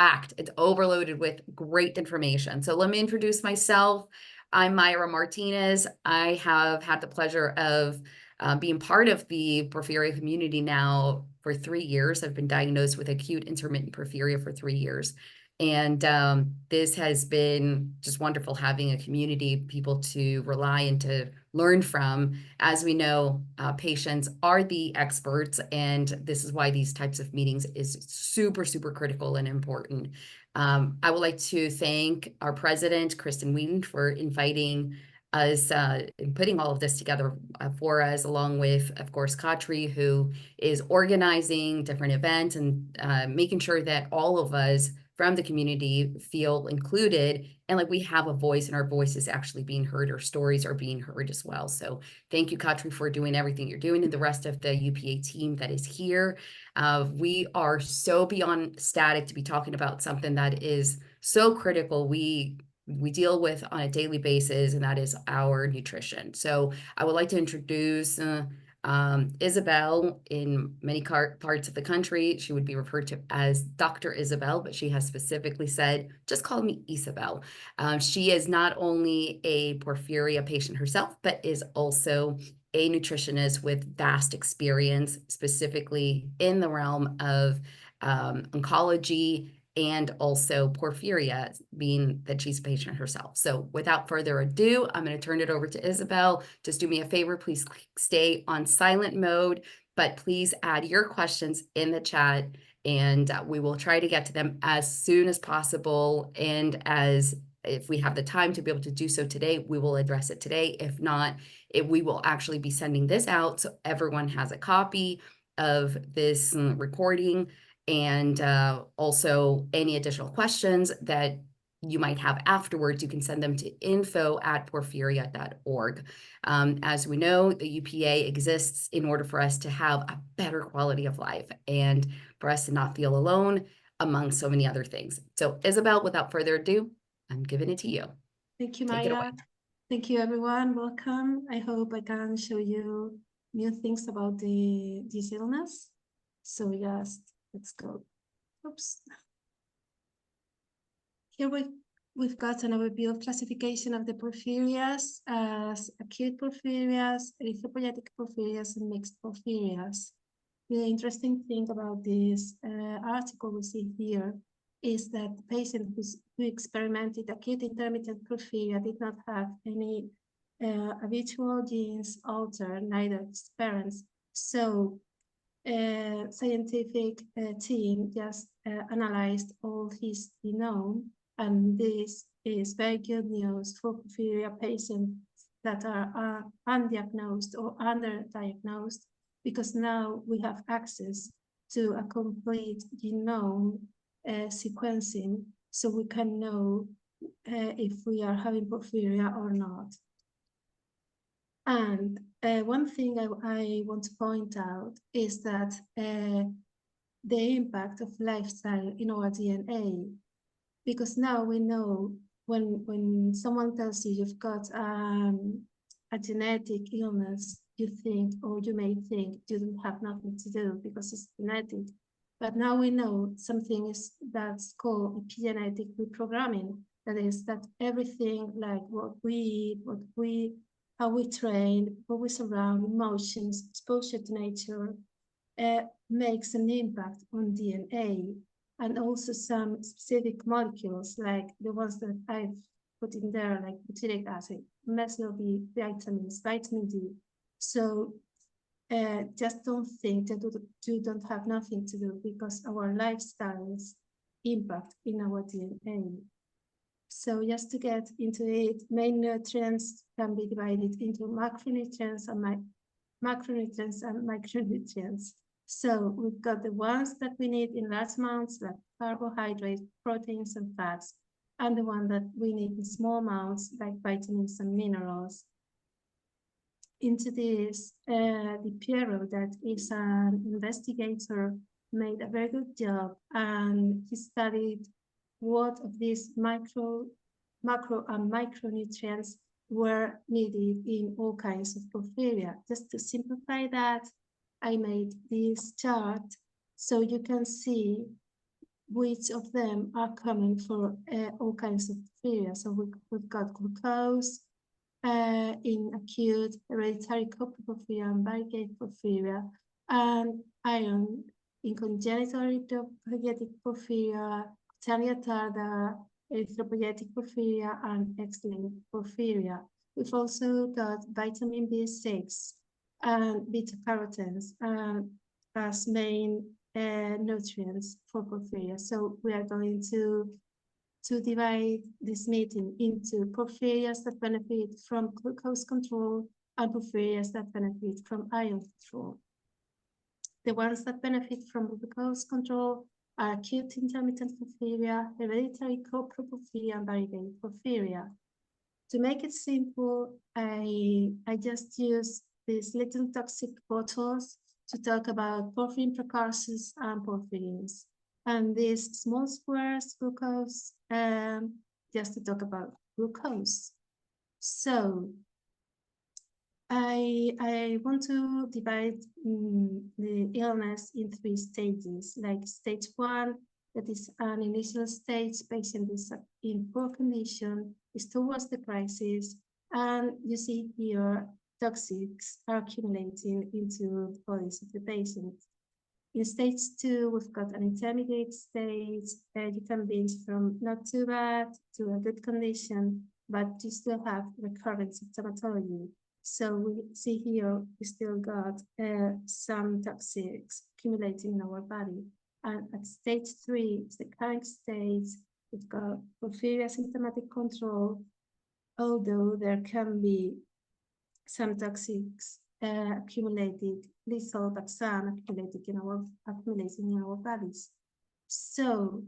packed. It's overloaded with great information. So let me introduce myself. I'm Mayra Martinez. I have had the pleasure of being part of the porphyria community now for 3 years. I've been diagnosed with acute intermittent porphyria for 3 years. And this has been just wonderful, having a community of people to rely and to learn from. As we know, patients are the experts, and this is why these types of meetings is super, super critical and important. I would like to thank our president, Kristen Wheaton, for inviting us and putting all of this together for us, along with, of course, Katri, who is organizing different events and making sure that all of us from the community feel included and like we have a voice and our voice is actually being heard, our stories are being heard as well. So thank you, Katri, for doing everything you're doing, and the rest of the UPA team that is here. We are so beyond ecstatic to be talking about something that is so critical. We deal with on a daily basis, and that is our nutrition. So I would like to introduce Isabel. In many parts of the country, she would be referred to as Dr. Isabel, but she has specifically said, just call me Isabel. She is not only a porphyria patient herself, but is also a nutritionist with vast experience, specifically in the realm of oncology and also porphyria, being that she's a patient herself. So without further ado, I'm going to turn it over to Isabel. Just do me a favor, please stay on silent mode, but please add your questions in the chat, and we will try to get to them as soon as possible. And if we have the time to be able to do so today, we will address it today. If not, we will actually be sending this out so everyone has a copy of this recording. And also any additional questions that you might have afterwards, you can send them to info@porphyria.org. As we know, the UPA exists in order for us to have a better quality of life and for us to not feel alone, among so many other things. So Isabel, without further ado, I'm giving it to you. Thank you, Mayra. Thank you, everyone. Welcome. I hope I can show you new things about this illness. So just let's go. Oops. Here we've got an overview of classification of the porphyrias as acute porphyrias, erythropoietic porphyrias, and mixed porphyrias. The interesting thing about this article we see here is that the patient who experimented acute intermittent porphyria did not have any habitual genes altered, neither his parents. So scientific team just analyzed all his genome, and this is very good news for porphyria patients that are undiagnosed or underdiagnosed, because now we have access to a complete genome sequencing, so we can know if we are having porphyria or not. And one thing I want to point out is that the impact of lifestyle in our DNA, because now we know when someone tells you you've got a genetic illness, you think, or you may think you don't have nothing to do because it's genetic. But now we know something that's called epigenetic reprogramming. That is that everything, like what we eat, how we train, what we surround, emotions, exposure to nature, makes an impact on DNA, and also some specific molecules, like the ones that I've put in there, like butyric acid, methyl B vitamins, vitamin D. So just don't think that you don't have nothing to do, because our lifestyles impact in our DNA. So just to get into it, main nutrients can be divided into macronutrients and micronutrients. So we've got the ones that we need in large amounts, like carbohydrates, proteins, and fats, and the one that we need in small amounts, like vitamins and minerals. Into this, the Piero, that is an investigator, made a very good job, and he studied what of these macro and micronutrients were needed in all kinds of porphyria. Just to simplify that, I made this chart so you can see which of them are common for all kinds of porphyria. So we've got glucose in acute hereditary porphyria and varicose porphyria, and iron in congenital erythropoietic porphyria, cutaneous tarda, erythropoietic porphyria, and X-linked porphyria. We've also got vitamin B6 and beta carotenes as main nutrients for porphyria. So we are going to divide this meeting into porphyrias that benefit from glucose control and porphyrias that benefit from iron control. The ones that benefit from glucose control are acute intermittent porphyria, hereditary coproporphyria, and varicose porphyria. To make it simple, I just use these little toxic bottles to talk about porphyrin precursors and porphyrins. And these small squares, glucose, just to talk about glucose. So I want to divide the illness in 3 stages, like stage 1, that is an initial stage, patient is in poor condition, is towards the crisis, and you see here toxics are accumulating into the bodies of the patient. In stage 2, we've got an intermediate stage. You can be from not too bad to a good condition, but you still have recurrent symptomatology. So we see here, we still got some toxics accumulating in our body. And at stage 3, it's the current stage, we've got porphyria symptomatic control, although there can be some toxics accumulated, lethal, but some accumulating in our bodies. So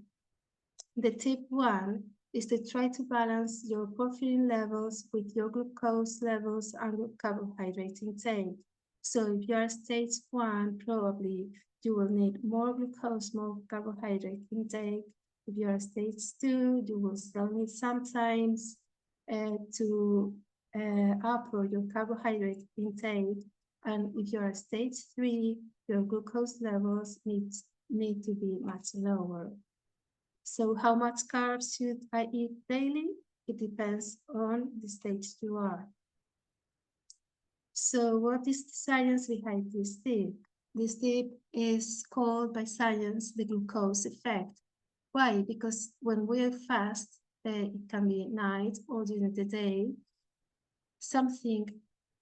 the tip 1 is to try to balance your porphyrin levels with your glucose levels and your carbohydrate intake. So if you are stage 1, probably you will need more glucose, more carbohydrate intake. If you are stage 2, you will still need sometimes to upload your carbohydrate intake. And if you are stage 3, your glucose levels need to be much lower. So how much carbs should I eat daily? It depends on the stage you are. So what is the science behind this tip? This tip is called by science the glucose effect. Why? Because when we fast, it can be at night or during the day, something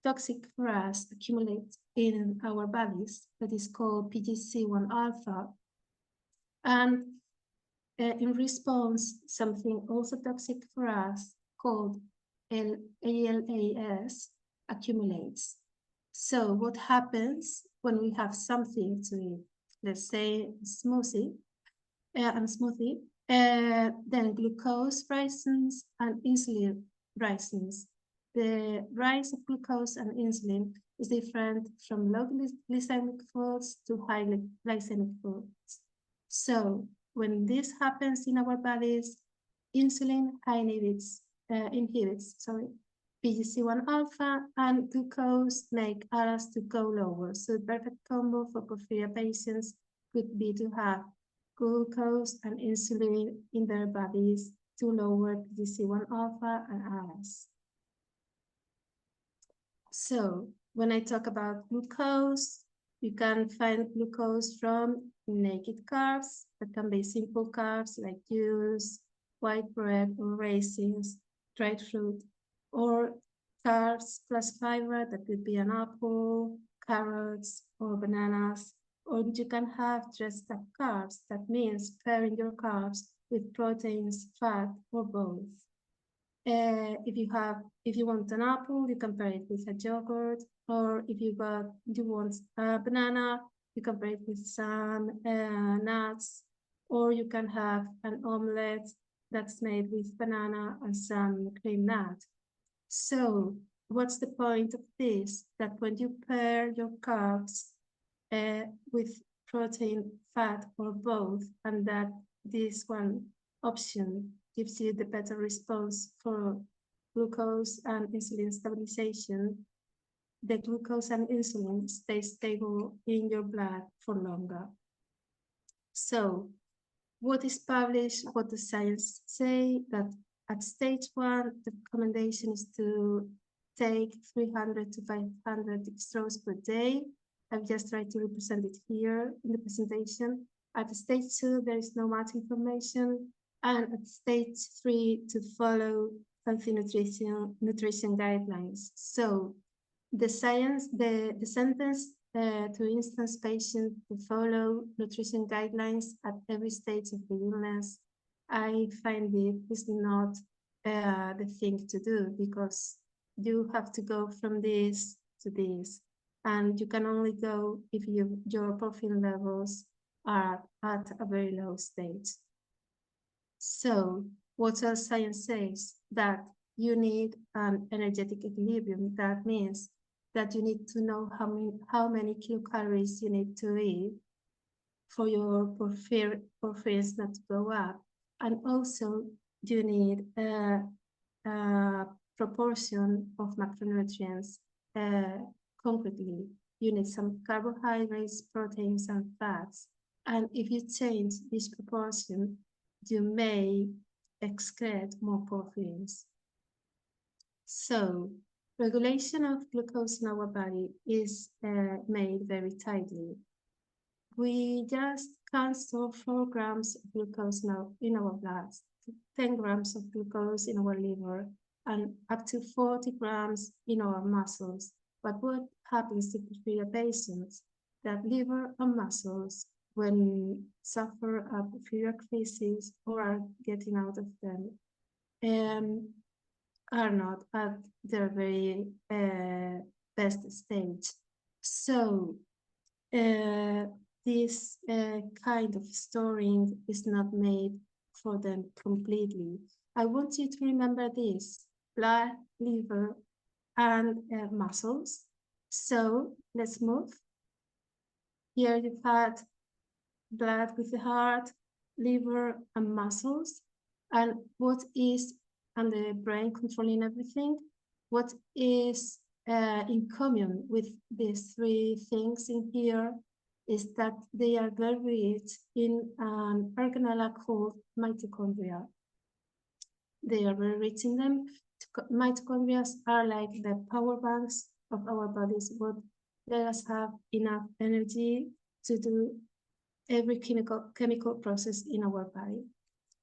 toxic for us accumulates in our bodies that is called PGC1 alpha. And in response, something also toxic for us called ALAS accumulates. So what happens when we have something to eat? Let's say smoothie, then glucose rises and insulin rises. The rise of glucose and insulin is different from low glycemic foods to high glycemic foods. So when this happens in our bodies, insulin inhibits PGC1 alpha and glucose make us to go lower. So the perfect combo for porphyria patients could be to have glucose and insulin in their bodies to lower PGC1 alpha and ALAS. So when I talk about glucose, you can find glucose from naked carbs, that can be simple carbs like juice, white bread or raisins, dried fruit, or carbs plus fiber, that could be an apple, carrots, or bananas. Or you can have dressed up carbs, that means pairing your carbs with proteins, fat, or both. If you want an apple, you can pair it with a yogurt, or if you want a banana, you can pair it with some nuts, or you can have an omelette that's made with banana and some cream nut. So what's the point of this? That when you pair your carbs with protein, fat, or both, and that this one option gives you the better response for glucose and insulin stabilization, the glucose and insulin stay stable in your blood for longer. So what is published, what the science say, that at stage 1, the recommendation is to take 300 to 500 dextrose per day. I've just tried to represent it here in the presentation. At stage 2, there is no much information. And at stage 3, to follow healthy nutrition guidelines. So the science, the sentence, to instance, patients to follow nutrition guidelines at every stage of the illness, I find it is not the thing to do, because you have to go from this to this, and you can only go if your porphyrin levels are at a very low stage. So what else science says? That you need an energetic equilibrium. That means that you need to know how many kilocalories you need to eat for your porphyrins not to go up. And also you need a proportion of macronutrients concretely. You need some carbohydrates, proteins, and fats. And if you change this proportion, you may excrete more porphyrins. So regulation of glucose in our body is made very tightly. We just can't store 4 grams of glucose now in our blood, 10 grams of glucose in our liver, and up to 40 grams in our muscles. But what happens to porphyria patients? That liver and muscles, when suffer a porphyria crisis or are getting out of them, are not at their very best stage. So this kind of storing is not made for them completely. I want you to remember this: blood, liver, and muscles. So let's move. Here you've had blood with the heart, liver, and muscles. And what is, and the brain controlling everything, what is in common with these 3 things in here is that they are very rich in an organelle called mitochondria. They are very rich in them. Mitochondria are like the power banks of our bodies, what let us have enough energy to do every chemical process in our body.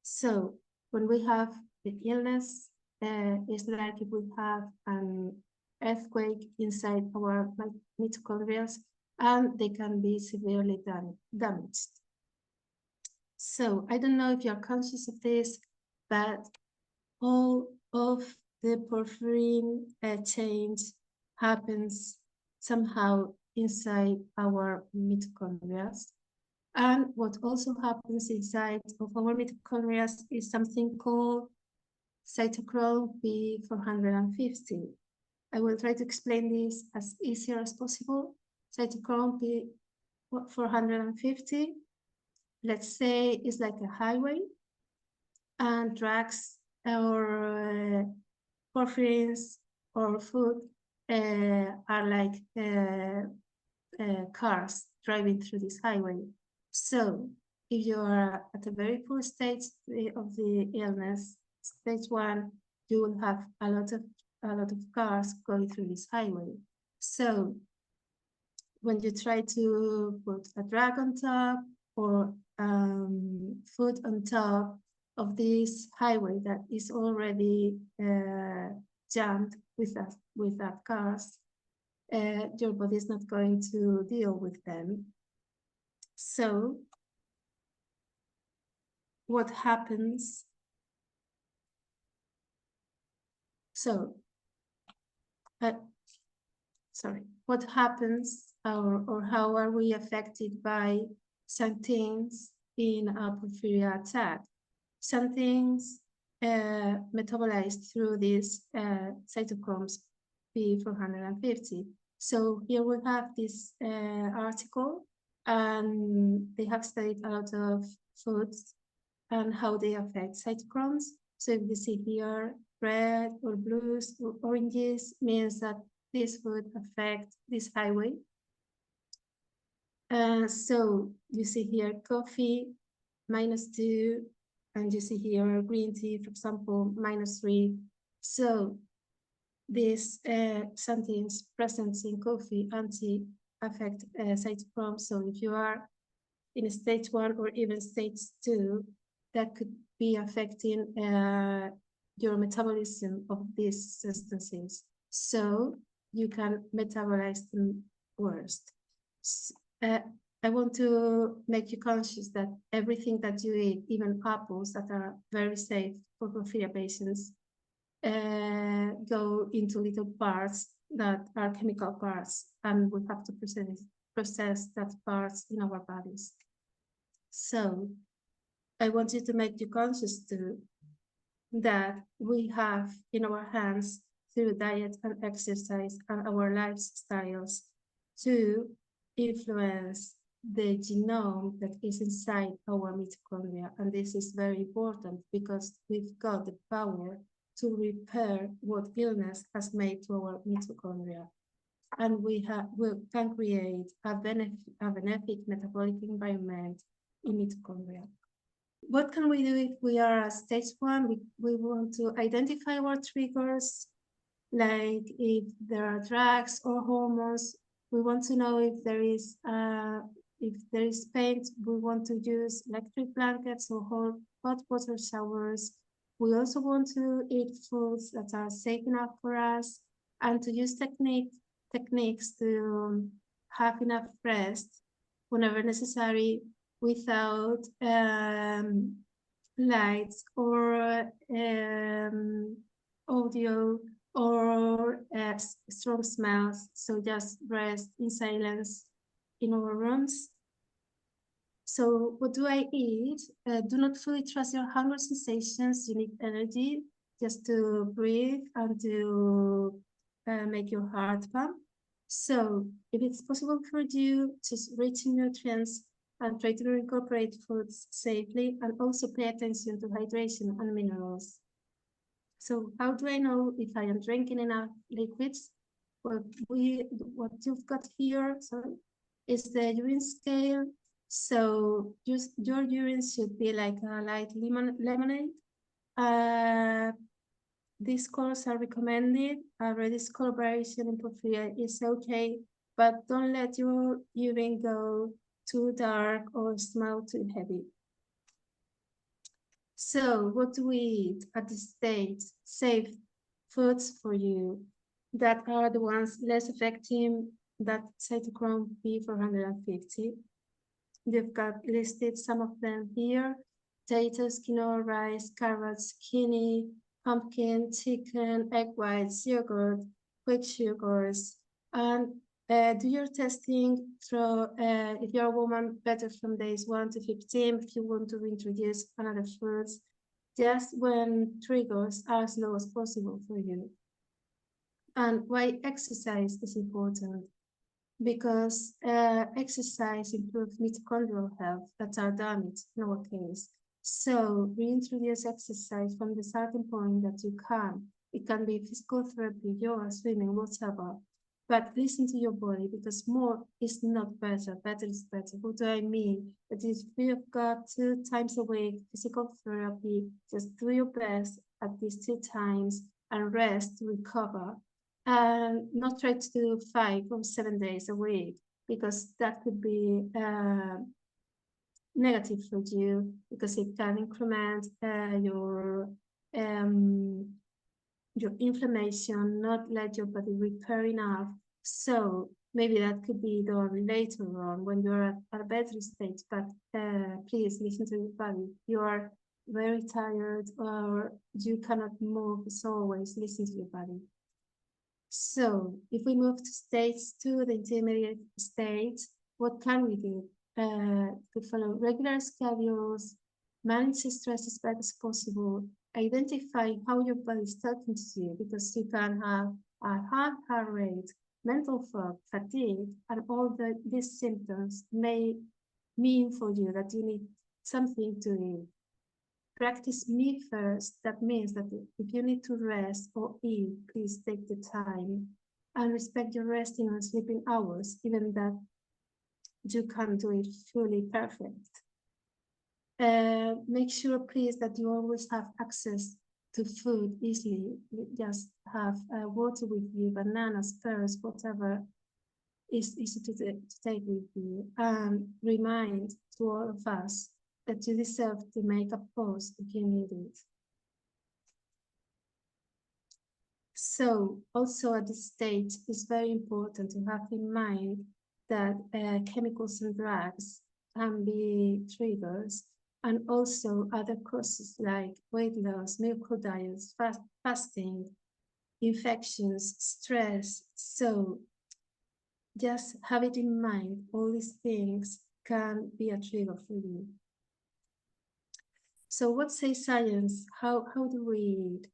So when we have the illness, it's like if we have an earthquake inside our mitochondria, and they can be severely damaged. So I don't know if you're conscious of this, but all of the porphyrin change happens somehow inside our mitochondria. And what also happens inside of our mitochondria is something called cytochrome P450. I will try to explain this as easier as possible. Cytochrome P450, let's say, is like a highway, and drugs or porphyrins or food are like cars driving through this highway. So if you are at a very poor stage of the illness, stage 1, you will have a lot of cars going through this highway. So when you try to put a drug on top or food on top of this highway that is already jammed with that cars, your body is not going to deal with them. So what happens? So, what happens, or how are we affected by some things in a porphyria attack? Some things metabolized through these cytochromes P450. So here we have this article, and they have studied a lot of foods and how they affect cytochromes. So if you see here, red or blues or oranges means that this would affect this highway. So you see here coffee, -2, and you see here green tea, for example, -3. So this something's present in coffee and tea affect cytochrome. So if you are in stage 1 or even stage 2, that could be affecting your metabolism of these substances. So you can metabolize them worst. I want to make you conscious that everything that you eat, even apples that are very safe for porphyria patients, go into little parts that are chemical parts, and we have to process that parts in our bodies. So I want you to make you conscious too that we have in our hands through diet and exercise and our lifestyles to influence the genome that is inside our mitochondria. And this is very important because we've got the power to repair what illness has made to our mitochondria. And we can create a benefic metabolic environment in mitochondria. What can we do if we are at stage 1? We want to identify our triggers, like if there are drugs or hormones. We want to know if there is pain. We want to use electric blankets or hot water showers. We also want to eat foods that are safe enough for us, and to use techniques to have enough rest whenever necessary, without lights or audio or strong smells. So just rest in silence in our rooms. So what do I eat? Do not fully trust your hunger sensations. You need energy just to breathe and to make your heart pump. So if it's possible for you, just reach in nutrients and try to incorporate foods safely, and also pay attention to hydration and minerals. So how do I know if I am drinking enough liquids? Well, what you've got here, is the urine scale. So just your urine should be like a light lemonade. These scores are recommended. A reddish coloration in porphyria is okay, but don't let your urine go too dark or smell too heavy. So what do we eat at this stage? Safe foods for you that are the ones less affecting that cytochrome P450. You've got listed some of them here: potatoes, quinoa, rice, carrots, zucchini, pumpkin, chicken, egg whites, yogurt, quick sugars. And do your testing through, if you're a woman, better from days 1 to 15, if you want to introduce another foods, just when triggers are as low as possible for you. And why exercise is important? Because exercise improves mitochondrial health that are damaged in our case. So reintroduce exercise from the starting point that you can. It can be physical therapy, yoga, swimming, whatever. But listen to your body, because more is not better. Better is better. What do I mean? That if you've got 2 times a week physical therapy, just do your best at these 2 times and rest to recover. And not try to do 5 or 7 days a week, because that could be negative for you, because it can increment your inflammation, not let your body repair enough. So maybe that could be done later on when you're at a better stage, but please listen to your body. You are very tired or you cannot move, so always listen to your body. So if we move to stage 2, the intermediate stage, what can we do? To follow regular schedules, manage stress as best as possible, identify how your body is talking to you, because you can have a high heart rate, mental fog, fatigue, and all these symptoms may mean for you that you need something to eat. Practice me first. That means that if you need to rest or eat, please take the time and respect your resting and sleeping hours, even that you can't do it fully perfect. Make sure, please, that you always have access to food easily. Just have water with you, bananas, pears, whatever is easy to take with you. And remind to all of us that you deserve to make a pause if you need it. So also at this stage, it's very important to have in mind that chemicals and drugs can be triggers, and also other causes like weight loss, miracle diets, fasting, infections, stress. So just have it in mind, all these things can be a trigger for you. So what says science? How do we eat?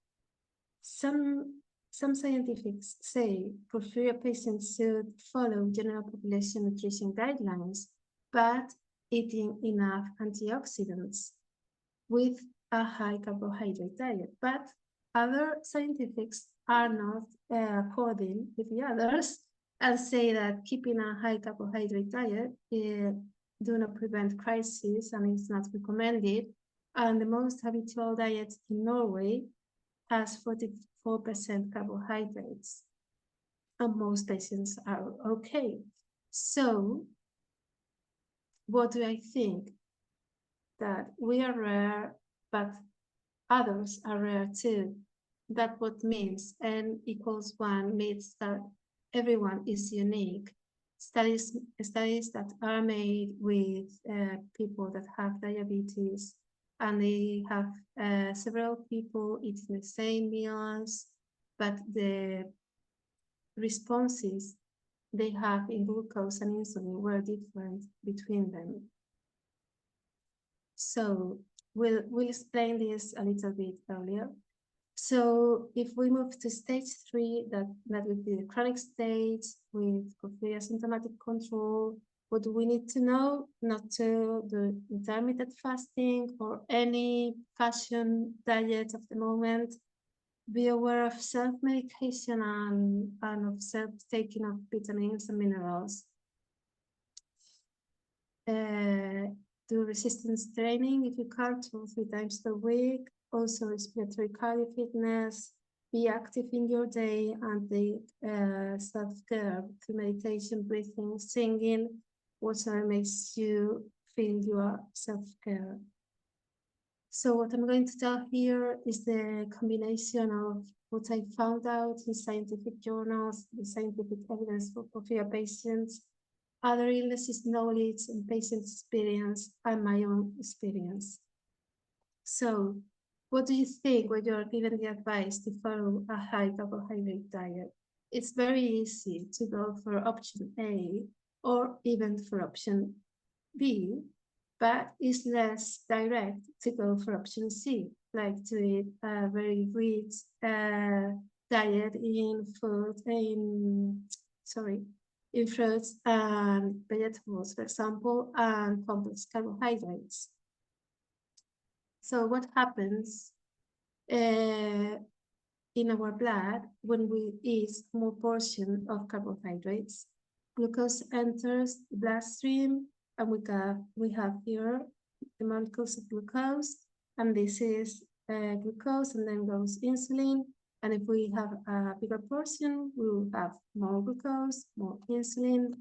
Some scientists say porphyria patients should follow general population nutrition guidelines, but eating enough antioxidants with a high carbohydrate diet. But other scientists are not according with the others and say that keeping a high carbohydrate diet do not prevent crisis and it's not recommended. And the most habitual diet in Norway has 44% carbohydrates, and most patients are okay. So, what do I think? That we are rare, but others are rare too. That's what means N equals 1 means that everyone is unique. Studies that are made with people that have diabetes, and they have several people eating the same meals, but the responses they have in glucose and insulin were different between them. So we'll explain this a little bit earlier. So if we move to stage 3, that would be the chronic stage with porphyria symptomatic control. What do we need to know? Not to do intermittent fasting or any fashion diet of the moment. Be aware of self-medication and of self-taking of vitamins and minerals. Do resistance training if you can, 2 or 3 times per week. Also respiratory cardio fitness. Be active in your day and take self-care through meditation, breathing, singing, whatever makes you feel your self-care. So what I'm going to tell here is the combination of what I found out in scientific journals, the scientific evidence for porphyria patients, other illnesses knowledge and patient experience, and my own experience. So what do you think when you're given the advice to follow a high carbohydrate diet? It's very easy to go for option A or even for option B, but it's less direct to go for option C, like to eat a very rich diet in food, in fruits and vegetables, for example, and complex carbohydrates. So what happens in our blood when we eat a small portion of carbohydrates? Glucose enters the bloodstream, and we have here the molecules of glucose, and this is glucose, and then goes insulin. And if we have a bigger portion, we will have more glucose, more insulin.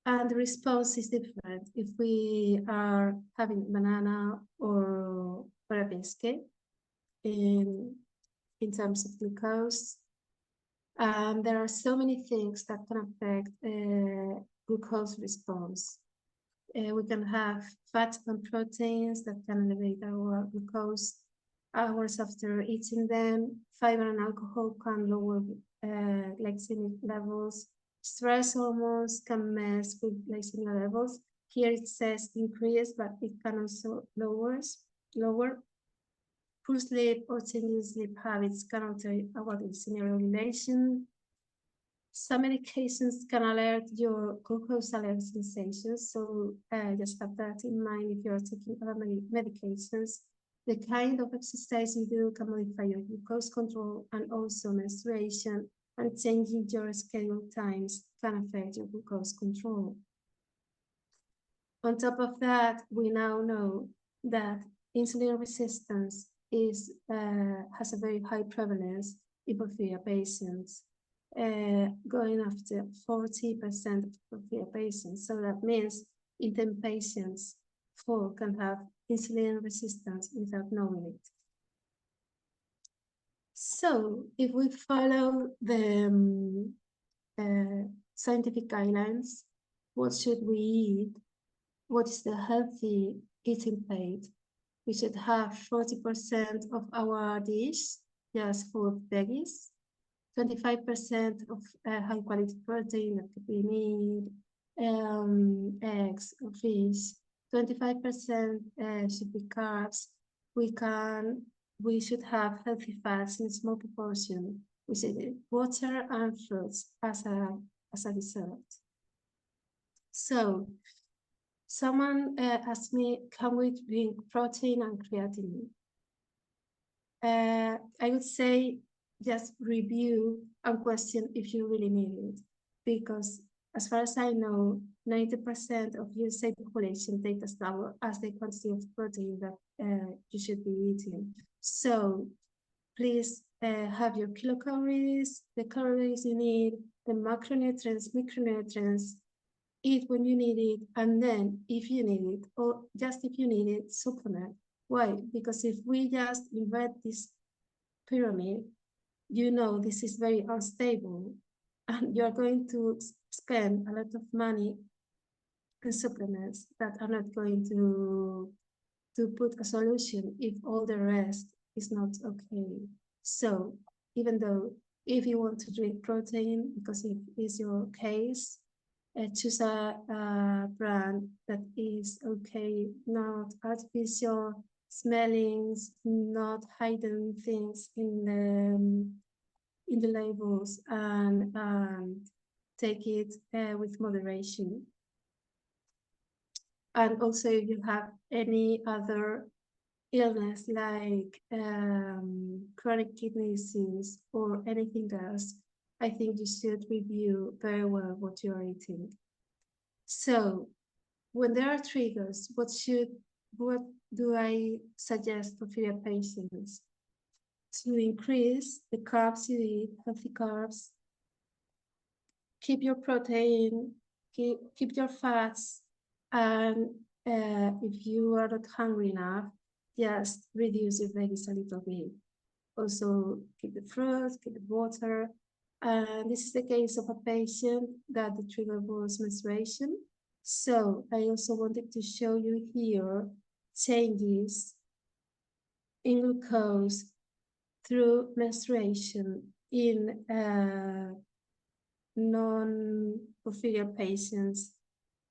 And the response is different if we are having banana or a biscuit in terms of glucose. There are so many things that can affect glucose response. We can have fats and proteins that can elevate our glucose hours after eating them. Fiber and alcohol can lower glycemic levels. Stress hormones can mess with glycemic levels. Here it says increase, but it can also lower. Poor sleep or changing sleep habits can alter our glycemic regulation. Some medications can alert your glucose alert sensations, so just have that in mind if you're taking other medications. The kind of exercise you do can modify your glucose control, and also menstruation and changing your schedule times can affect your glucose control. On top of that, we now know that insulin resistance has a very high prevalence in porphyria patients, going after 40% of porphyria patients. So that means in 10 patients, 4 can have insulin resistance without knowing it. So if we follow the scientific guidelines, what should we eat? What is the healthy eating plate? We should have 40% of our dish just full of veggies, 25% of high quality protein that could be meat, eggs or fish, 25% should be carbs. We should have healthy fats in small proportion. We should eat water and fruits as a dessert. So someone asked me, can we drink protein and creatinine? I would say just review and question if you really need it, because as far as I know, 90% of USA population take as double as the quantity of protein that you should be eating. So please have your kilocalories, the calories you need, the macronutrients, micronutrients, eat when you need it, and then if you need it, or just if you need it, supplement. Why? Because if we just invert this pyramid, you know this is very unstable, and you're going to spend a lot of money in supplements that are not going to put a solution if all the rest is not okay. So even though if you want to drink protein, because it is your case, choose a brand that is okay, not artificial smellings, not hidden things in the labels, and take it with moderation. And also, if you have any other illness like chronic kidney disease or anything else, I think you should review very well what you are eating. So when there are triggers, what do I suggest for porphyria patients? To increase the carbs you eat, healthy carbs, keep your protein, keep your fats, and if you are not hungry enough, just reduce your veggies a little bit. Also, keep the fruits, keep the water. This is the case of a patient that the trigger was menstruation. So I also wanted to show you here changes in glucose through menstruation in non-porphyria patients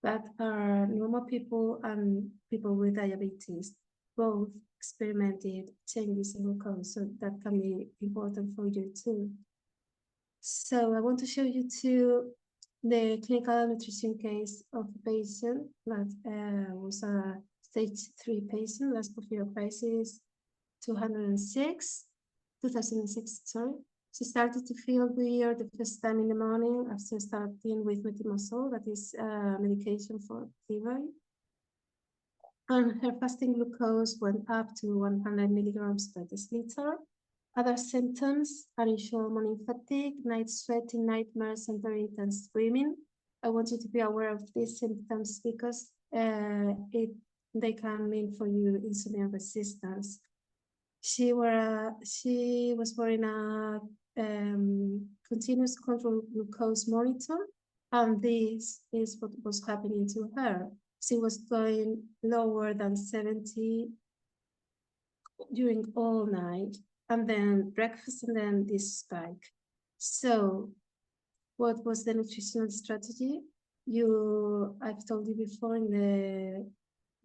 that are normal people and people with diabetes. Both experimented changes in glucose, so that can be important for you too. So I want to show you too the clinical nutrition case of a patient that was a stage 3 patient, last porphyria crisis, 2006, sorry. She started to feel weird the first time in the morning after starting with methimazole, that is medication for thyroid. And her fasting glucose went up to 100 milligrams per deciliter. Other symptoms are usual morning fatigue, night sweating, nightmares, and very intense screaming. I want you to be aware of these symptoms because they can mean for you insulin resistance. She was wearing a continuous control glucose monitor, and this is what was happening to her. She was going lower than 70 during all night, and then breakfast, and then this spike. So what was the nutritional strategy? I've told you before in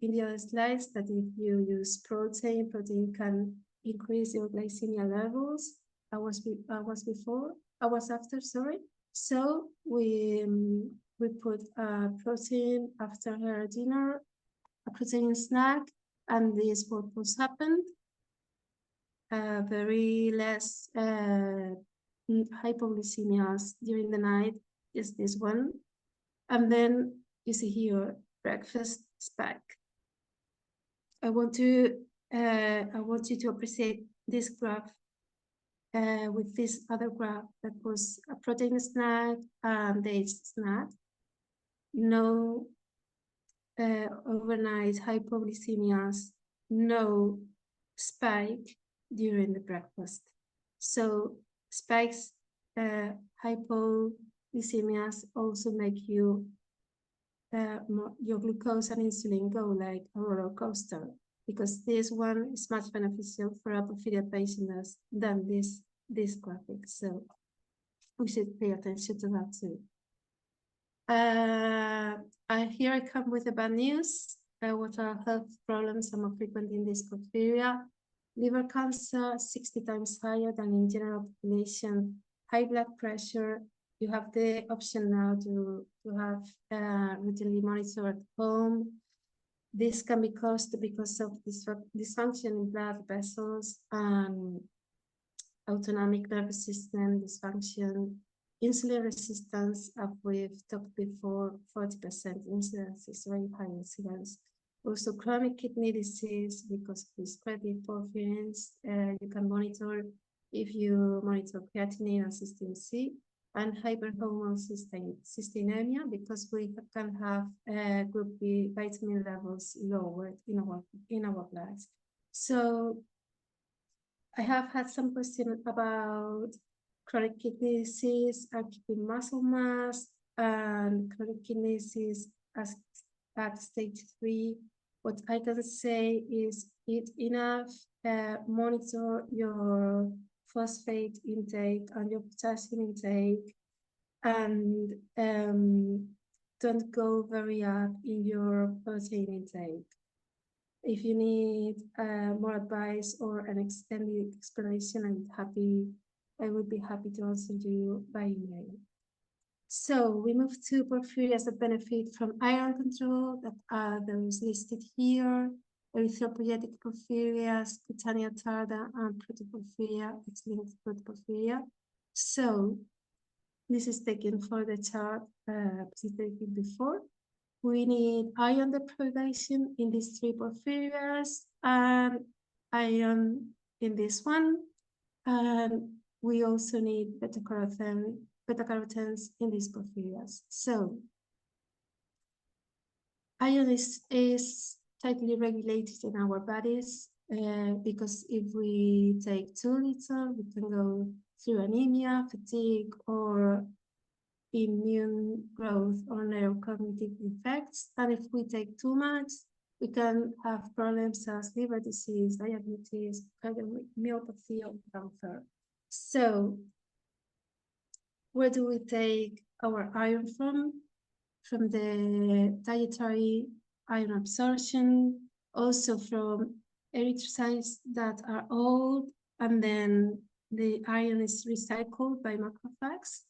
the other slides that if you use protein can increase your glycemia levels. Hours after, sorry. So we put protein after her dinner, a protein snack, and this what was happened. Very less hypoglycemias during the night is this one. And then you see here breakfast spike. I want you to appreciate this graph with this other graph that was a protein snack and age snack. No overnight hypoglycemias, no spike during the breakfast. So spikes, hypoglycemias also make you your glucose and insulin go like a roller coaster, because this one is much beneficial for a porphyria patient than this graphic. So we should pay attention to that too. Here I come with the bad news. What are health problems are more frequent in this porphyria? Liver cancer, 60 times higher than in general population. High blood pressure. You have the option now to have routinely monitored at home. This can be caused because of dysfunction in blood vessels and autonomic nervous system dysfunction. Insulin resistance, as we've talked before, 40% incidence is very high incidence. Also chronic kidney disease because of this credit porphyrins. You can monitor if you monitor creatinine and cysteine C, and hyperhormonal cysteinemia because we can have group B vitamin levels lowered in our blood. So I have had some questions about chronic kidney disease, keeping muscle mass, and chronic kidney disease at stage 3. What I can say is eat enough, monitor your phosphate intake and your potassium intake, and don't go very up in your protein intake. If you need more advice or an extended explanation, I would be happy to answer you by email. So we move to porphyrias that benefit from iron control, that are those listed here: erythropoietic porphyrias, cutánea tarda, and protoporphyria, X-linked protoporphyria. So this is taken for the chart presented before. We need iron deprivation in these 3 porphyrias and iron in this one. And we also need beta-carotenes in these porphyrias. So iron is tightly regulated in our bodies because if we take too little, we can go through anemia, fatigue, or immune growth or neurocognitive effects. And if we take too much, we can have problems as liver disease, diabetes, cardiomyopathy, or cancer. So where do we take our iron from? From the dietary iron absorption, also from erythrocytes that are old, and then the iron is recycled by macrophages.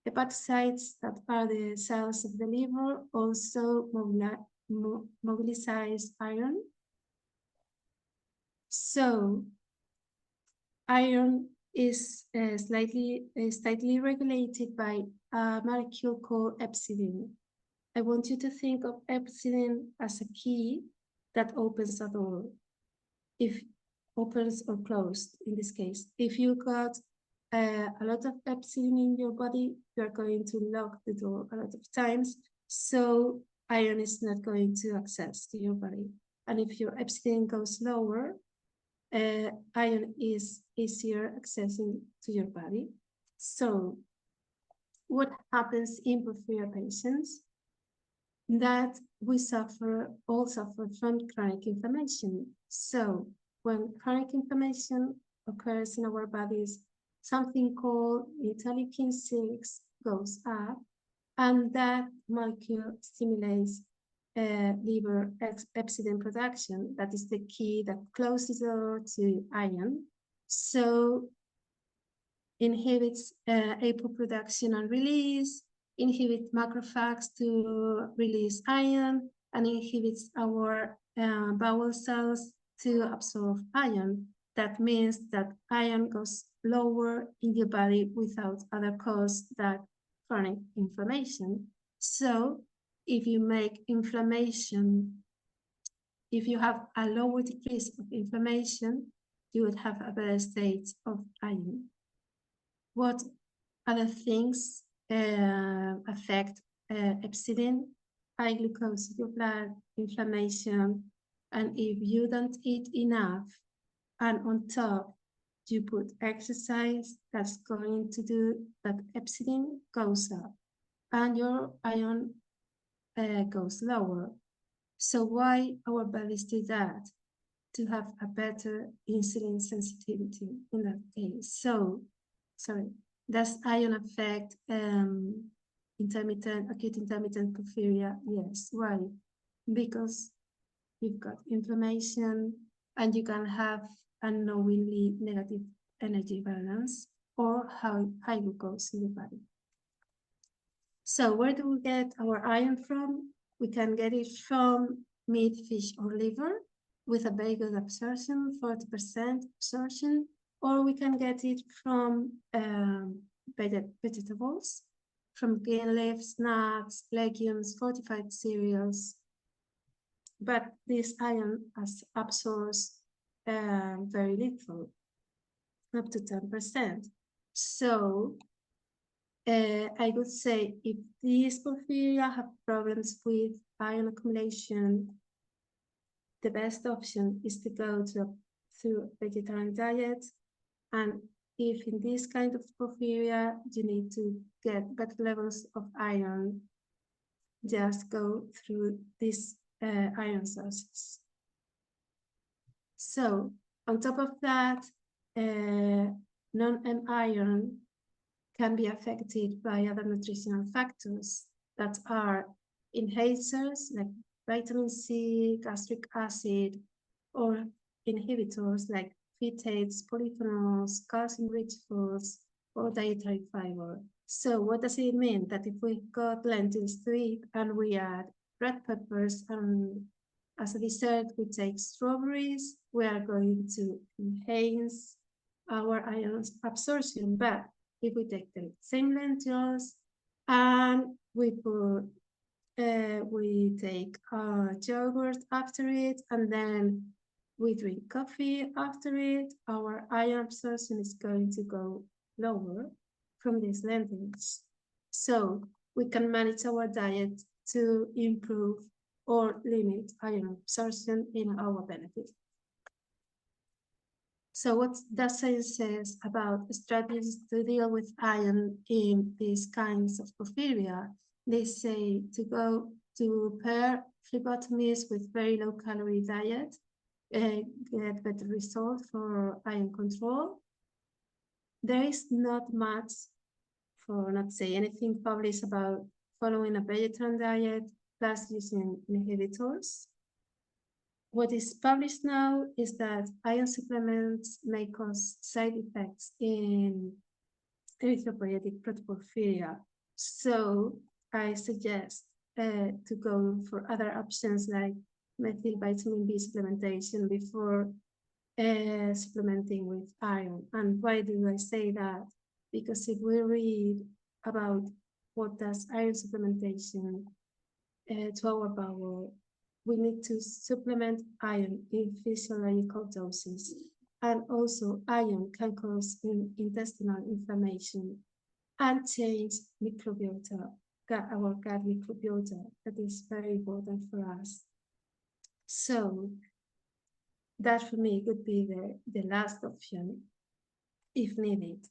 Hepatocytes, that are the cells of the liver, also mobilize iron. So iron is slightly regulated by a molecule called epsilon. I want you to think of epsilon as a key that opens a door, if opens or closed in this case. If you got a lot of epsilon in your body, you are going to lock the door a lot of times, so iron is not going to access to your body. And if your epsilon goes lower, iron is easier accessing to your body. So what happens in porphyria patients? That we all suffer from chronic inflammation. So when chronic inflammation occurs in our bodies, something called interleukin-6 goes up, and that molecule stimulates liver epsilon production. That is the key that closes the door to iron. So inhibits APO production and release, inhibits macrophages to release iron, and inhibits our bowel cells to absorb iron. That means that iron goes lower in your body without other cause than chronic inflammation. So if you make inflammation, if you have a lower decrease of inflammation, you would have a better state of iron. What other things affect epsilon? High glucose in your blood, inflammation, and if you don't eat enough, and on top you put exercise, that's going to do that epsilon goes up and your iron goes lower. So why our bodies do that? To have a better insulin sensitivity in that case. So, sorry, does iron affect acute intermittent porphyria? Yes. Why? Because you've got inflammation and you can have unknowingly negative energy balance or high glucose in the body. So where do we get our iron from? We can get it from meat, fish, or liver with a very good absorption, 40% absorption, or we can get it from vegetables, from green leaves, nuts, legumes, fortified cereals. But this iron absorbs very little, up to 10%. So I would say if these porphyria have problems with iron accumulation, the best option is to go through a vegetarian diet. And if in this kind of porphyria you need to get better levels of iron, just go through these iron sources. So on top of that, non-M iron can be affected by other nutritional factors that are enhancers like vitamin C, gastric acid, or inhibitors like phytates, polyphenols, calcium-rich foods, or dietary fiber. So what does it mean? That if we got lentils to eat and we add red peppers and as a dessert we take strawberries, we are going to enhance our iron absorption. But if we take the same lentils and we take yogurt after it, and then we drink coffee after it, our iron absorption is going to go lower from these lentils. So we can manage our diet to improve or limit iron absorption in our benefit. So what does science says about strategies to deal with iron in these kinds of porphyria? They say to go to pair phlebotomies with very low calorie diet, get better results for iron control. There is not much, for not to say anything, published about following a vegetarian diet plus using inhibitors. What is published now is that iron supplements may cause side effects in erythropoietic protoporphyria. So I suggest to go for other options like methyl vitamin B supplementation before supplementing with iron. And why do I say that? Because if we read about what does iron supplementation to our bowel, we need to supplement iron in physiological doses. And also iron can cause intestinal inflammation and change microbiota, our gut microbiota. That is very important for us. So that for me would be the last option if needed.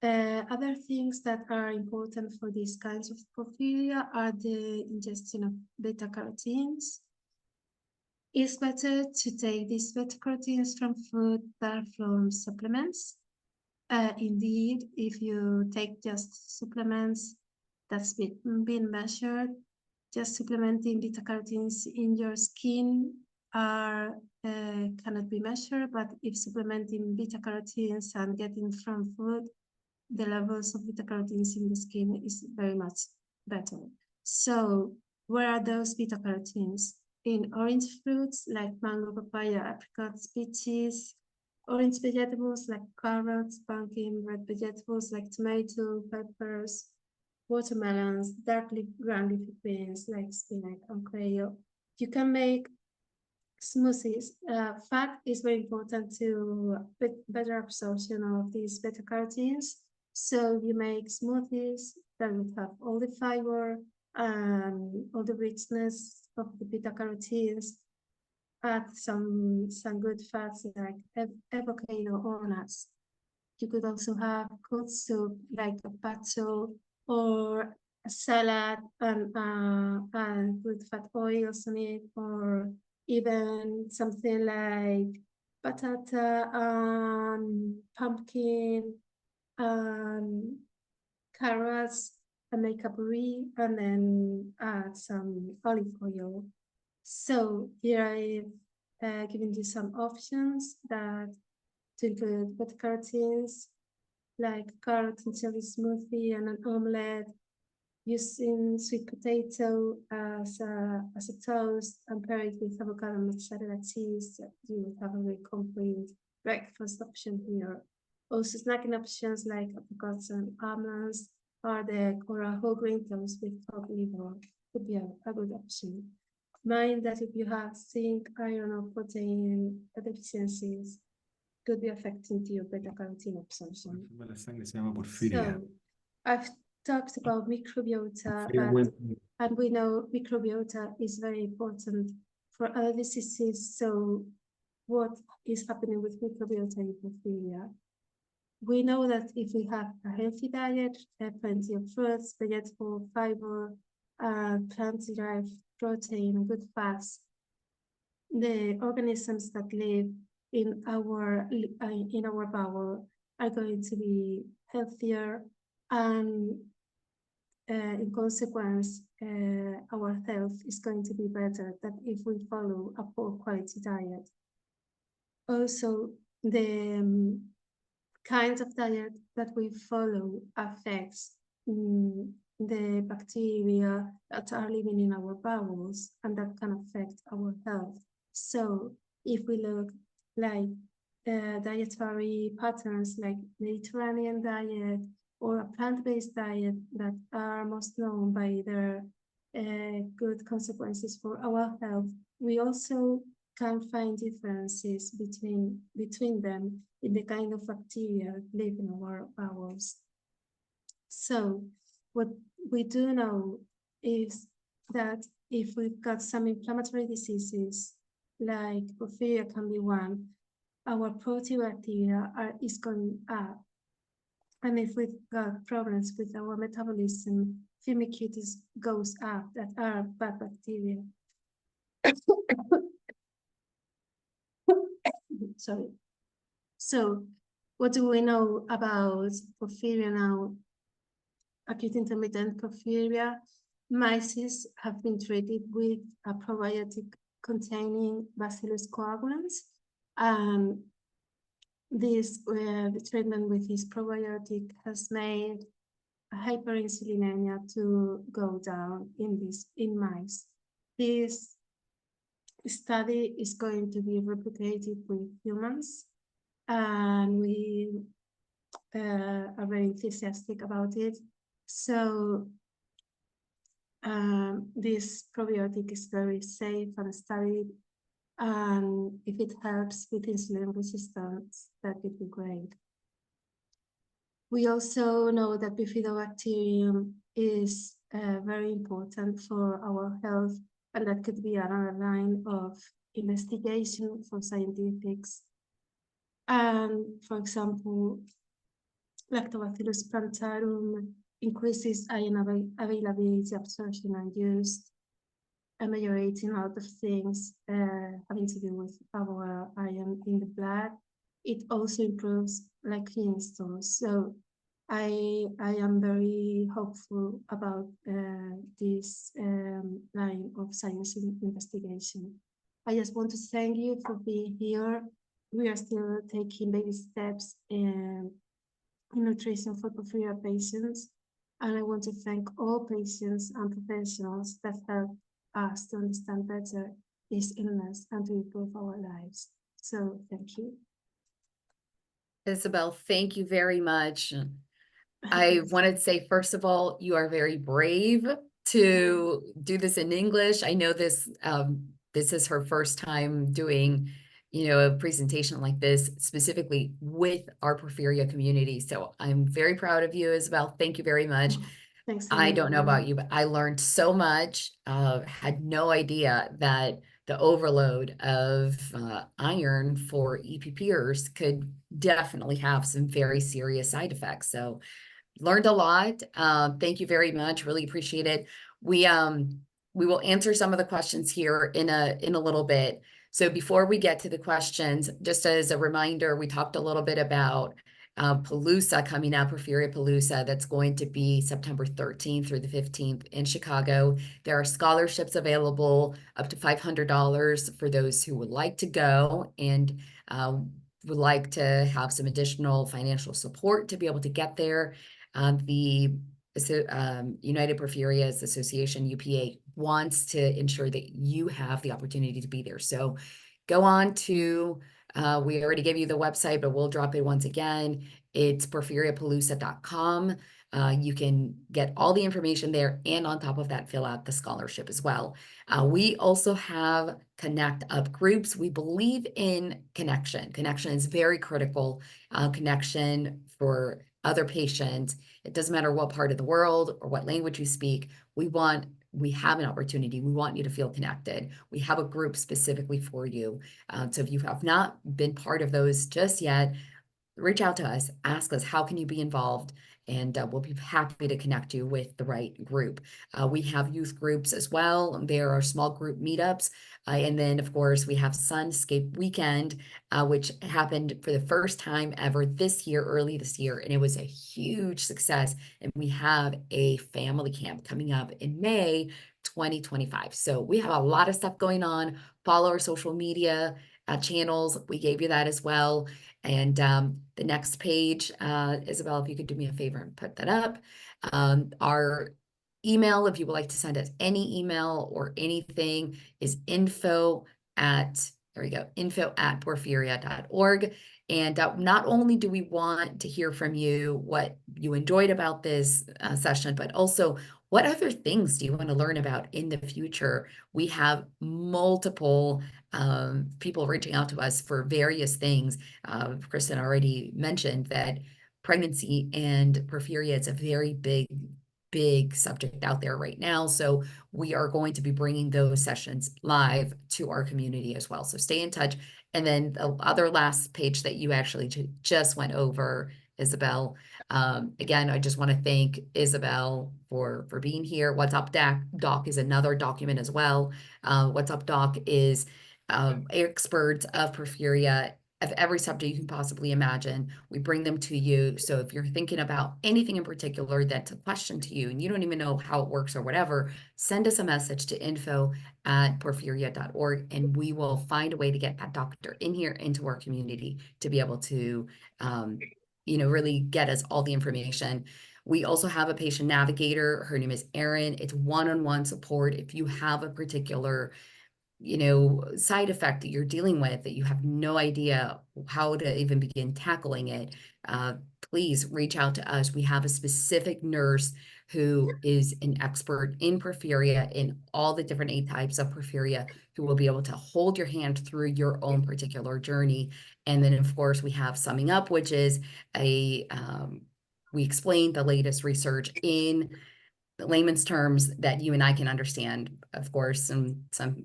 Other things that are important for these kinds of porphyria are the ingestion of beta carotenes. It's better to take these beta carotenes from food than from supplements. Indeed, if you take just supplements that's been measured, just supplementing beta carotenes in your skin cannot be measured, but if supplementing beta carotenes and getting from food, the levels of beta carotenes in the skin is very much better. So where are those beta carotenes? In orange fruits like mango, papaya, apricot, peaches, orange vegetables like carrots, pumpkin, red vegetables like tomato, peppers, watermelons, dark leaf, ground leafy greens like spinach and kale. You can make smoothies. Fat is very important to better absorption of these beta carotenes. So you make smoothies that would have all the fiber and all the richness of the beta carotenes. Add some good fats like avocado or nuts. You could also have cold soup like a gazpacho or a salad and with fat oils on it, or even something like patata and pumpkin and carrots and make a puree and then add some olive oil. So here I've given you some options that to include beta carotenes like carrot and cherry smoothie and an omelette, using sweet potato as a toast and pair it with avocado and mozzarella cheese. You would have a very complete breakfast option here. Also snacking options like apricots and almonds or a whole grain toast with hot liver would be a good option. Mind that if you have zinc, iron, or protein deficiencies, could be affecting to your beta carotene absorption. So I've talked about microbiota, and we know microbiota is very important for other diseases. So what is happening with microbiota in porphyria? We know that if we have a healthy diet, plenty of fruits, vegetable, fiber, plant-derived protein, and good fats, the organisms that live in our bowel are going to be healthier, and in consequence, our health is going to be better than if we follow a poor quality diet. Also, the kind of diet that we follow affects the bacteria that are living in our bowels, and that can affect our health. So if we look like dietary patterns like Mediterranean diet or a plant-based diet that are most known by their good consequences for our health, we also can find differences between them in the kind of bacteria that live in our bowels. So what we do know is that if we've got some inflammatory diseases, like porphyria can be one, our protibacteria is going up. And if we've got problems with our metabolism, firmicutes goes up, that are bad bacteria. Sorry. So what do we know about porphyria now? Acute intermittent porphyria, mice have been treated with a probiotic containing Bacillus coagulans. The treatment with this probiotic has made hyperinsulinemia to go down in mice. This study is going to be replicated with humans, and we are very enthusiastic about it. So this probiotic is very safe and studied, and if it helps with insulin resistance, that would be great. We also know that bifidobacterium is very important for our health, and that could be another line of investigation for scientifics. And for example, Lactobacillus plantarum increases iron availability, absorption, and use, ameliorating a lot of things having to do with our iron in the blood. It also improves like kidney stones. So I am very hopeful about this line of science investigation. I just want to thank you for being here. We are still taking baby steps in nutrition for porphyria patients, and I want to thank all patients and professionals that help us to understand better this illness and to improve our lives. So thank you. Isabel, thank you very much. I wanted to say, first of all, you are very brave to do this in English. I know this is her first time doing, a presentation like this specifically with our Porphyria community. So I'm very proud of you, Isabel. Thank you very much. Thanks a I lot. don't know about you, but I learned so much. Had no idea that the overload of iron for EPPers could definitely have some very serious side effects. So learned a lot. Thank you very much. Really appreciate it. We um we will answer some of the questions here in a little bit. So before we get to the questions, just as a reminder, we talked a little bit about Palooza coming up, Porphyria Palooza, that's going to be September 13th through the 15th in Chicago. There are scholarships available up to $500 for those who would like to go and would like to have some additional financial support to be able to get there. The United Porphyrias Association, UPA, wants to ensure that you have the opportunity to be there. So go on to, we already gave you the website, but we'll drop it once again. It's porphyriapalooza.com. You can get all the information there, and on top of that, fill out the scholarship as well. We also have Connect Up groups. We believe in connection. Connection is very critical. Connection for other patients. It doesn't matter what part of the world or what language you speak. We have an opportunity. We want you to feel connected. We have a group specifically for you. So if you have not been part of those just yet, reach out to us, ask us, how can you be involved? And we'll be happy to connect you with the right group. We have youth groups as well. There are small group meetups. And then, of course, we have Sunscape Weekend, which happened for the first time ever this year, early this year. And it was a huge success. And we have a family camp coming up in May 2025. So we have a lot of stuff going on. Follow our social media channels. We gave you that as well. And the next page, Isabel, if you could do me a favor and put that up. Our email, if you would like to send us any email or anything, is info@porphyria.org. And not only do we want to hear from you what you enjoyed about this session, but also what other things do you want to learn about in the future? We have multiple people reaching out to us for various things. Kristen already mentioned that pregnancy and porphyria is a very big subject out there right now. So we are going to be bringing those sessions live to our community as well. So stay in touch. And then the other last page that you actually just went over, Isabel. Again, I just want to thank Isabel for being here. What's Up Doc is another document as well. What's Up Doc is experts of porphyria of every subject you can possibly imagine. We bring them to you. So if you're thinking about anything in particular that's a question to you and you don't even know how it works or whatever, send us a message to info@porphyria.org and we will find a way to get that doctor in here into our community to be able to, really get us all the information. We also have a patient navigator. Her name is Erin. It's one-on-one support. If you have a particular side effect that you're dealing with that you have no idea how to even begin tackling it, please reach out to us. We have a specific nurse who is an expert in porphyria, in all the different 8 types of porphyria, who will be able to hold your hand through your own particular journey. And then, of course, we have Summing Up, which is we explain the latest research in layman's terms that you and I can understand, of course, and some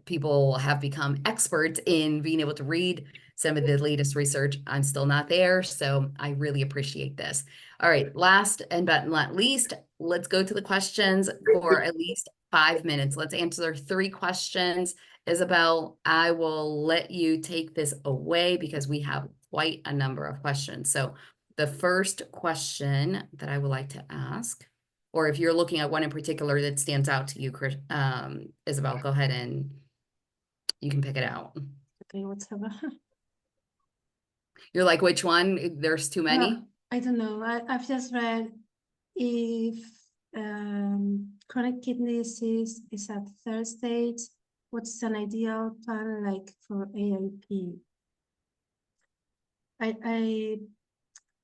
people have become experts in being able to read some of the latest research. I'm still not there, so I really appreciate this. All right, last and but not least, let's go to the questions for at least 5 minutes. Let's answer 3 questions. Isabel, I will let you take this away because we have quite a number of questions. So the first question that I would like to ask, or if you're looking at one in particular that stands out to you, Isabel, go ahead and you can pick it out. Okay, whatever. You're like, which one? There's too many? I don't know. I've just read if chronic kidney disease is at 3rd stage, what's an ideal plan like for AIP?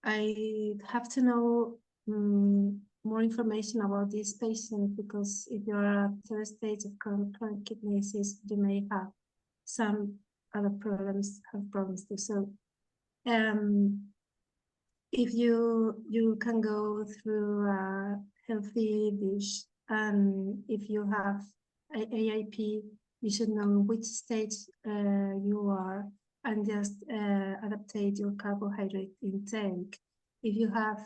I have to know more information about this patient, because if you are at third stage of chronic kidney disease, you may have some other problems, too. So if you can go through a healthy dish, and if you have AIP, you should know which stage you are, and just adaptate your carbohydrate intake. If you have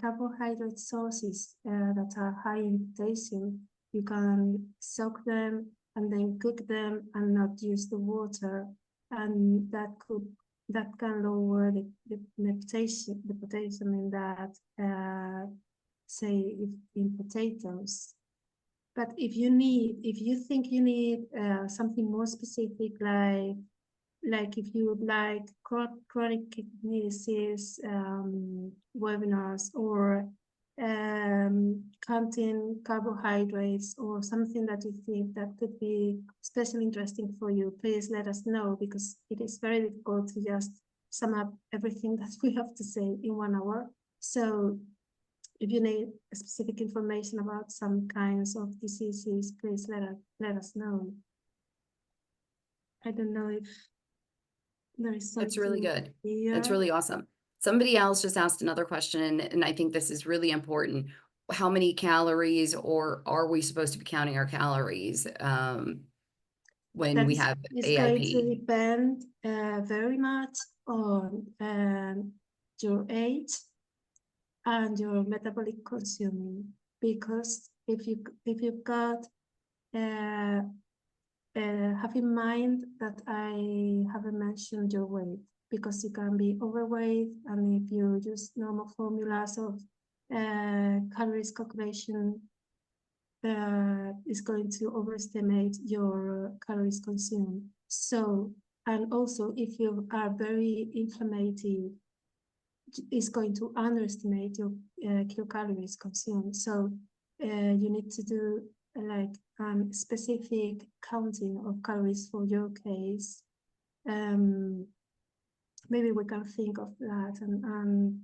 carbohydrate sources that are high in potassium, you can soak them and then cook them and not use the water, and that can lower the potassium in that, say, in potatoes. But if you think you need something more specific, like if you would like chronic kidney disease webinars, or counting carbohydrates, or something that you think that could be especially interesting for you, please let us know, because it is very difficult to just sum up everything that we have to say in 1 hour. So if you need specific information about some kinds of diseases, please let us know. I don't know if there is something. That's really good. Here. That's really awesome. Somebody else just asked another question, and I think this is really important. How many calories, or are we supposed to be counting our calories when we have AIP? It's going to depend very much on your age and your metabolic consuming, because if you've got have in mind that I haven't mentioned your weight, because you can be overweight, and if you use normal formulas of calories calculation, is going to overestimate your calories consumed. So, and also if you are very inflammatory, is going to underestimate your kilocalories consumed. So you need to do like specific counting of calories for your case. Maybe we can think of that and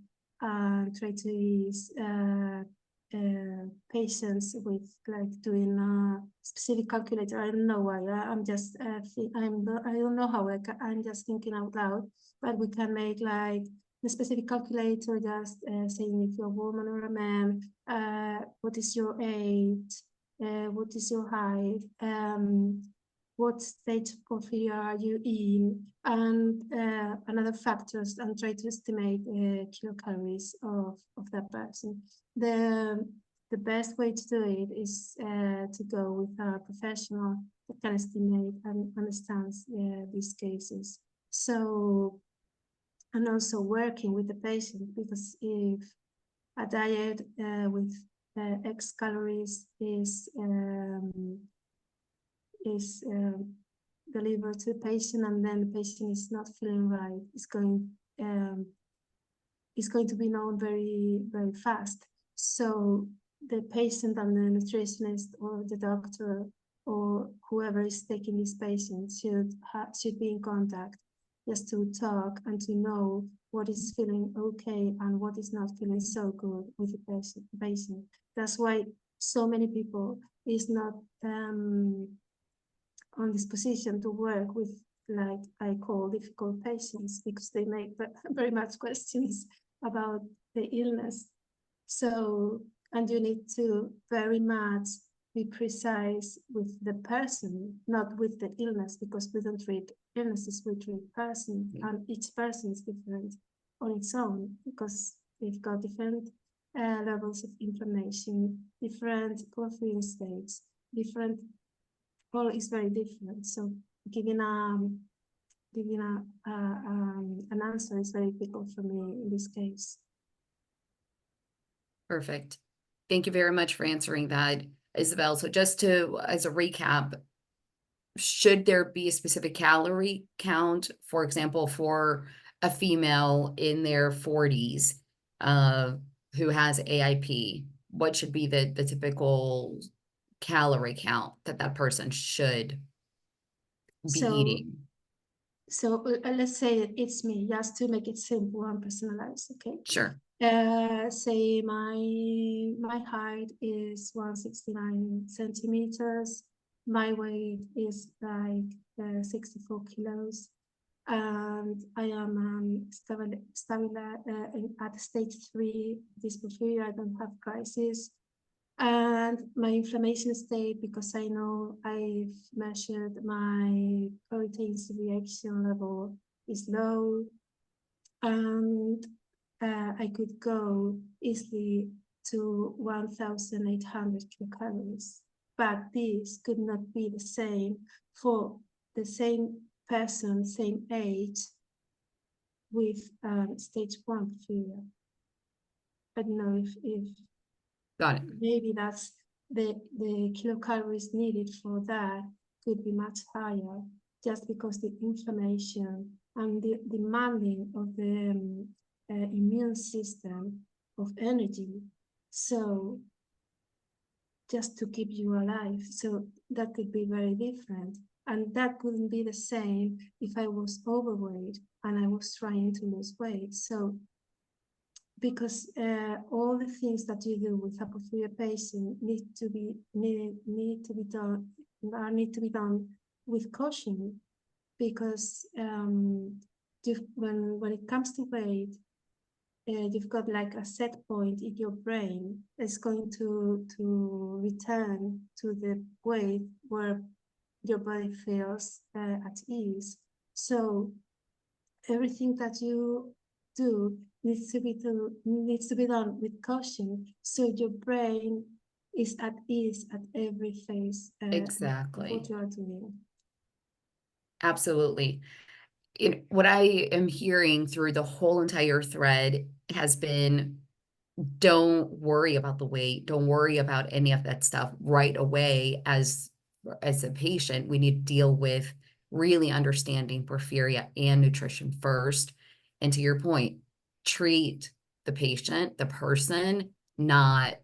try to use patients with like doing a specific calculator. I don't know why. I'm just I don't know how I'm just thinking out loud. But we can make like a specific calculator, just saying if you're a woman or a man, what is your age, what is your height, what stage of porphyria are you in, and another factors, and try to estimate kilocalories of that person. The best way to do it is to go with a professional that can estimate and understands these cases. So, and also working with the patient, because if a diet with X calories is delivered to the patient, and then the patient is not feeling right, it's going to be known very, very fast. So the patient and the nutritionist or the doctor or whoever is taking this patient should be in contact, just to talk and to know what is feeling okay and what is not feeling so good with the patient. That's why so many people is not on this position to work with, like I call, difficult patients, because they make very much questions about the illness. So, and you need to very much be precise with the person, not with the illness, because we don't treat illnesses, we treat persons, and each person is different on its own, because they've got different levels of inflammation, different porphyrin states, different, all is very different. So giving an answer is very difficult for me in this case. Perfect. Thank you very much for answering that, Isabel. So just as a recap, should there be a specific calorie count, for example, for a female in their 40s who has AIP? What should be the typical calorie count that person should be eating? So let's say it's me, just to make it simple and personalized, okay? Sure. Say my height is 169 centimeters. My weight is like 64 kilos. And I am stable at stage 3 dysphoria. I don't have crisis. And my inflammation state, because I know I've measured my protein reaction level, is low. And I could go easily to 1,800 kilocalories. But this could not be the same for the same person, same age, with stage 1 porphyria. I don't know if Got it. maybe that's the kilocalories needed for that could be much higher, just because the inflammation and the demanding of the immune system of energy. So just to keep you alive. So that could be very different. And that couldn't be the same if I was overweight and I was trying to lose weight. So because all the things that you do with a porphyria patient need to be done with caution, because when it comes to weight, you've got like a set point in your brain that's going to return to the weight where your body feels at ease. So everything that you do needs to be done with caution, so your brain is at ease at every phase of what Exactly. you are doing. Absolutely. What I am hearing through the whole entire thread has been, don't worry about the weight. Don't worry about any of that stuff right away. As a patient, we need to deal with really understanding porphyria and nutrition first. And to your point, treat the patient, the person, not,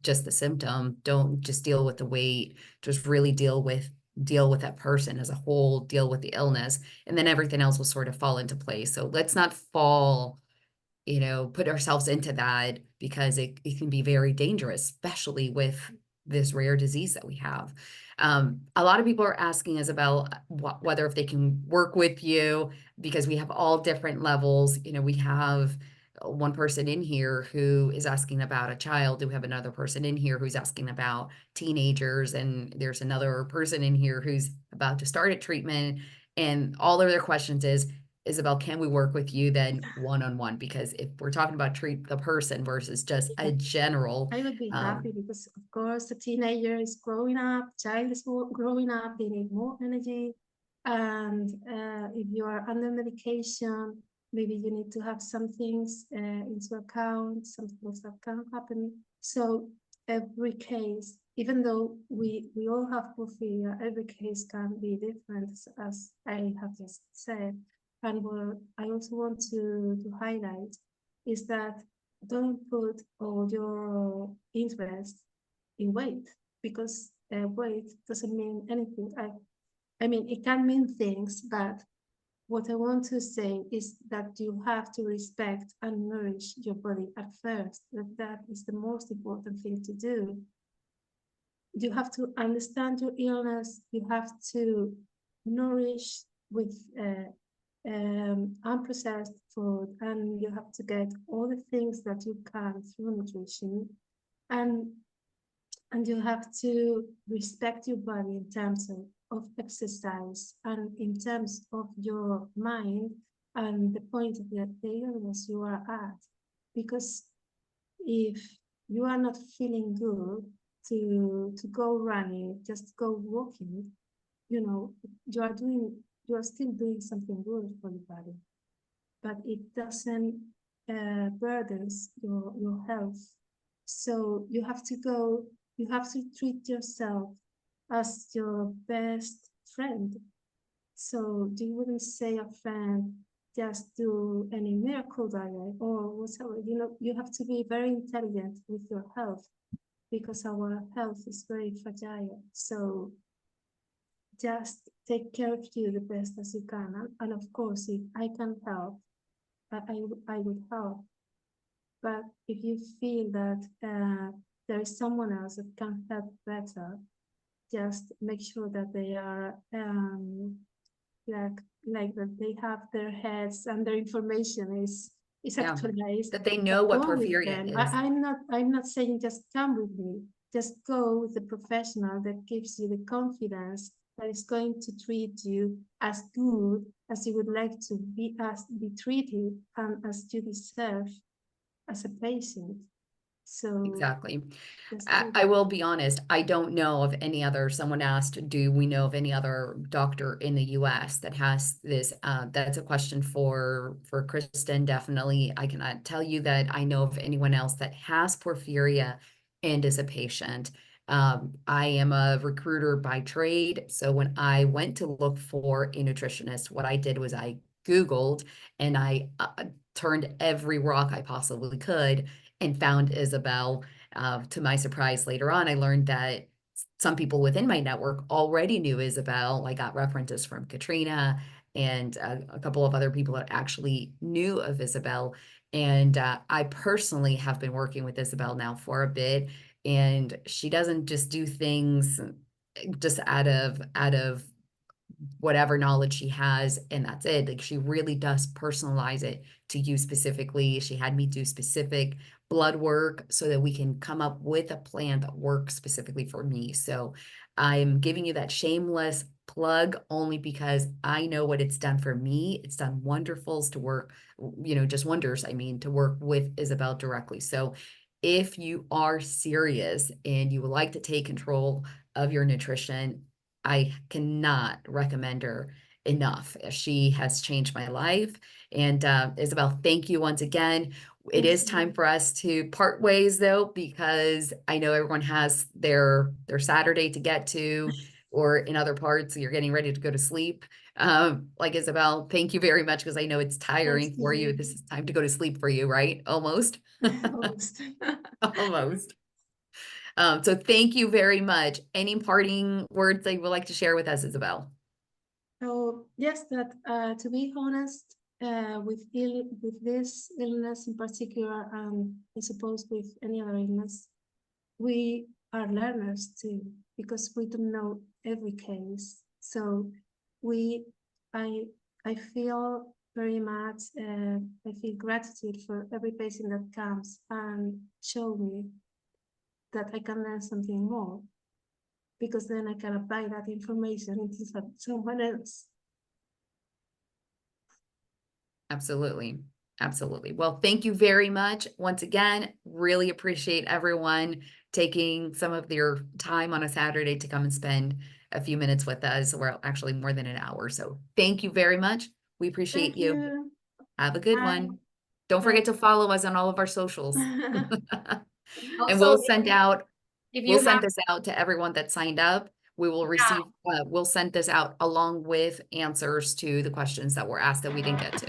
just the symptom. Don't just deal with the weight. Just really deal with that person as a whole, deal with the illness, and then everything else will sort of fall into place. So let's not put ourselves into that, because it can be very dangerous, especially with this rare disease that we have. A lot of people are asking Isabel whether if they can work with you, because we have all different levels. We have one person in here who is asking about a child. We have another person in here who's asking about teenagers, and there's another person in here who's about to start a treatment. And all of their questions is, Isabel, can we work with you then one-on-one? Because if we're talking about treat the person versus just a general, I would be happy, because of course a teenager is growing up, child is growing up, they need more energy. And if you are under medication, maybe you need to have some things into account, some things that can happen. So every case, even though we all have porphyria, every case can be different, as I have just said. And what I also want to highlight is that don't put all your interest in weight, because weight doesn't mean anything. I mean, it can mean things, but what I want to say is that you have to respect and nourish your body at first. That is the most important thing to do. You have to understand your illness. You have to nourish with unprocessed food, and you have to get all the things that you can through nutrition, and you have to respect your body in terms of exercise, and in terms of your mind and the point of the illness you are at. Because if you are not feeling good to go running, just go walking, you are still doing something good for your body, but it doesn't burdens your health. So you have to treat yourself as your best friend. So you wouldn't say a friend, just do any miracle diet or whatever. You have to be very intelligent with your health, because our health is very fragile. So just take care of you the best as you can. And of course, if I can help, I would help. But if you feel that there is someone else that can help better, just make sure that they are like like that they have their heads and their information is Yeah. actualized. That they know But what go with porphyria them. is. I'm not saying just come with me. Just go with the professional that gives you the confidence that is going to treat you as good as you would like to be treated and as you deserve as a patient. So Exactly. just I, do I that. will be honest, I don't know of any other, someone asked, do we know of any other doctor in the US that has this? That's a question for Kristen, definitely. I cannot tell you that I know of anyone else that has porphyria and is a patient. I am a recruiter by trade. So when I went to look for a nutritionist, what I did was I Googled and I turned every rock I possibly could and found Isabel. To my surprise, later on, I learned that some people within my network already knew Isabel. I got references from Katrina and a couple of other people that actually knew of Isabel. And I personally have been working with Isabel now for a bit, and she doesn't just do things just out of whatever knowledge she has and that's it. Like she really does personalize it to you specifically. She had me do specific blood work so that we can come up with a plan that works specifically for me. So I'm giving you that shameless plug only because I know what it's done for me. It's done wonderfuls to work, just wonders, I mean, to work with Isabel directly. So if you are serious and you would like to take control of your nutrition, I cannot recommend her enough. She has changed my life. And Isabel, thank you once again. It Thank is time you. for us to part ways though, because I know everyone has their Saturday to get to, or in other parts, you're getting ready to go to sleep. Like Isabel, thank you very much because I know it's Thanks tiring to for you. you. This is time to go to sleep for you, right? Almost. Almost. Almost. So thank you very much. Any parting words that you would like to share with us, Isabel? So yes, that to be honest, with this illness in particular, and I suppose with any other illness, we are learners too, because we don't know every case. So we, I, I feel very much, I feel gratitude for every patient that comes and show me that I can learn something more, because then I can apply that information into someone else. Absolutely. Absolutely. Well, thank you very much. Once again, really appreciate everyone taking some of their time on a Saturday to come and spend a few minutes with us. Well, actually more than an hour. So thank you very much. We appreciate Thank you. you. Have a good Bye. one. Don't forget Bye. to follow us on all of our socials. And Also, if we'll you send have, this out to everyone that signed up. We will yeah, receive, we'll send this out along with answers to the questions that were asked that we didn't get to.